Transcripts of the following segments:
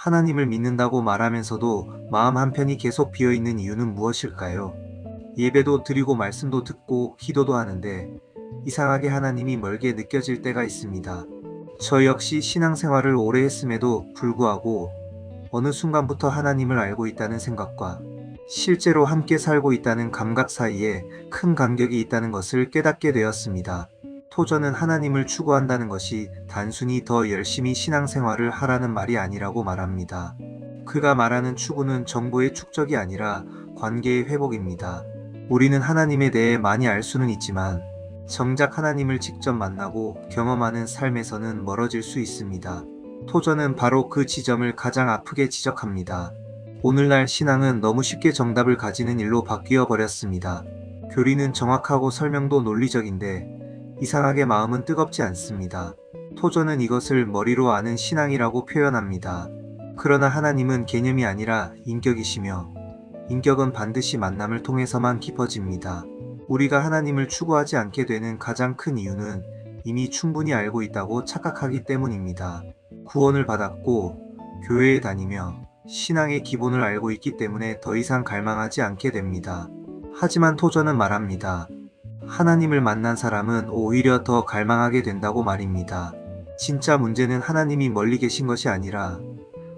하나님을 믿는다고 말하면서도 마음 한편이 계속 비어있는 이유는 무엇일까요? 예배도 드리고 말씀도 듣고 기도도 하는데 이상하게 하나님이 멀게 느껴질 때가 있습니다. 저 역시 신앙생활을 오래 했음에도 불구하고 어느 순간부터 하나님을 알고 있다는 생각과 실제로 함께 살고 있다는 감각 사이에 큰 간격이 있다는 것을 깨닫게 되었습니다. 토저는 하나님을 추구한다는 것이 단순히 더 열심히 신앙생활을 하라는 말이 아니라고 말합니다. 그가 말하는 추구는 정보의 축적이 아니라 관계의 회복입니다. 우리는 하나님에 대해 많이 알 수는 있지만 정작 하나님을 직접 만나고 경험하는 삶에서는 멀어질 수 있습니다. 토저는 바로 그 지점을 가장 아프게 지적합니다. 오늘날 신앙은 너무 쉽게 정답을 가지는 일로 바뀌어 버렸습니다. 교리는 정확하고 설명도 논리적인데 이상하게 마음은 뜨겁지 않습니다. 토저는 이것을 머리로 아는 신앙이라고 표현합니다. 그러나 하나님은 개념이 아니라 인격이시며 인격은 반드시 만남을 통해서만 깊어집니다. 우리가 하나님을 추구하지 않게 되는 가장 큰 이유는 이미 충분히 알고 있다고 착각하기 때문입니다. 구원을 받았고 교회에 다니며 신앙의 기본을 알고 있기 때문에 더 이상 갈망하지 않게 됩니다. 하지만 토저는 말합니다. 하나님을 만난 사람은 오히려 더 갈망하게 된다고 말입니다. 진짜 문제는 하나님이 멀리 계신 것이 아니라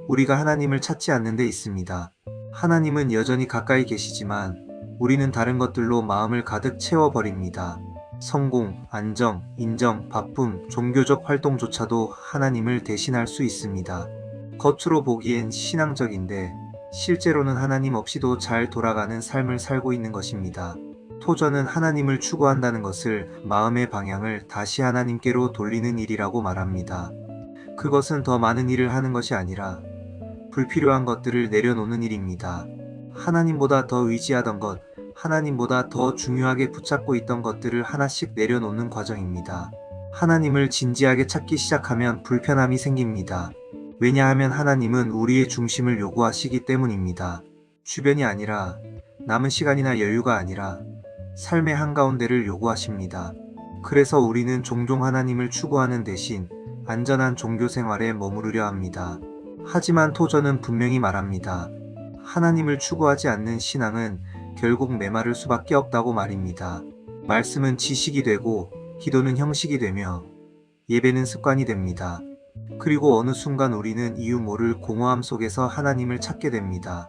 우리가 하나님을 찾지 않는 데 있습니다. 하나님은 여전히 가까이 계시지만 우리는 다른 것들로 마음을 가득 채워버립니다. 성공, 안정, 인정, 바쁨, 종교적 활동조차도 하나님을 대신할 수 있습니다. 겉으로 보기엔 신앙적인데 실제로는 하나님 없이도 잘 돌아가는 삶을 살고 있는 것입니다. 토저는 하나님을 추구한다는 것을 마음의 방향을 다시 하나님께로 돌리는 일이라고 말합니다. 그것은 더 많은 일을 하는 것이 아니라 불필요한 것들을 내려놓는 일입니다. 하나님보다 더 의지하던 것, 하나님보다 더 중요하게 붙잡고 있던 것들을 하나씩 내려놓는 과정입니다. 하나님을 진지하게 찾기 시작하면 불편함이 생깁니다. 왜냐하면 하나님은 우리의 중심을 요구하시기 때문입니다. 주변이 아니라, 남은 시간이나 여유가 아니라 삶의 한가운데를 요구하십니다. 그래서 우리는 종종 하나님을 추구하는 대신 안전한 종교 생활에 머무르려 합니다. 하지만 토저는 분명히 말합니다. 하나님을 추구하지 않는 신앙은 결국 메마를 수밖에 없다고 말입니다. 말씀은 지식이 되고 기도는 형식이 되며 예배는 습관이 됩니다. 그리고 어느 순간 우리는 이유 모를 공허함 속에서 하나님을 찾게 됩니다.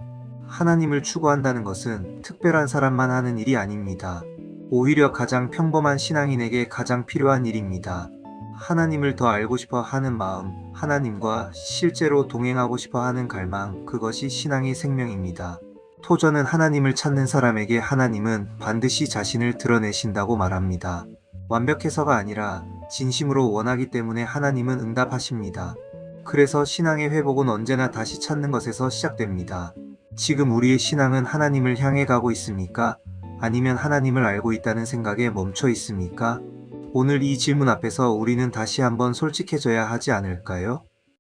하나님을 추구한다는 것은 특별한 사람만 하는 일이 아닙니다. 오히려 가장 평범한 신앙인에게 가장 필요한 일입니다. 하나님을 더 알고 싶어 하는 마음, 하나님과 실제로 동행하고 싶어 하는 갈망, 그것이 신앙의 생명입니다. 토저는 하나님을 찾는 사람에게 하나님은 반드시 자신을 드러내신다고 말합니다. 완벽해서가 아니라 진심으로 원하기 때문에 하나님은 응답하십니다. 그래서 신앙의 회복은 언제나 다시 찾는 것에서 시작됩니다. 지금 우리의 신앙은 하나님을 향해 가고 있습니까? 아니면 하나님을 알고 있다는 생각에 멈춰 있습니까? 오늘 이 질문 앞에서 우리는 다시 한번 솔직해져야 하지 않을까요?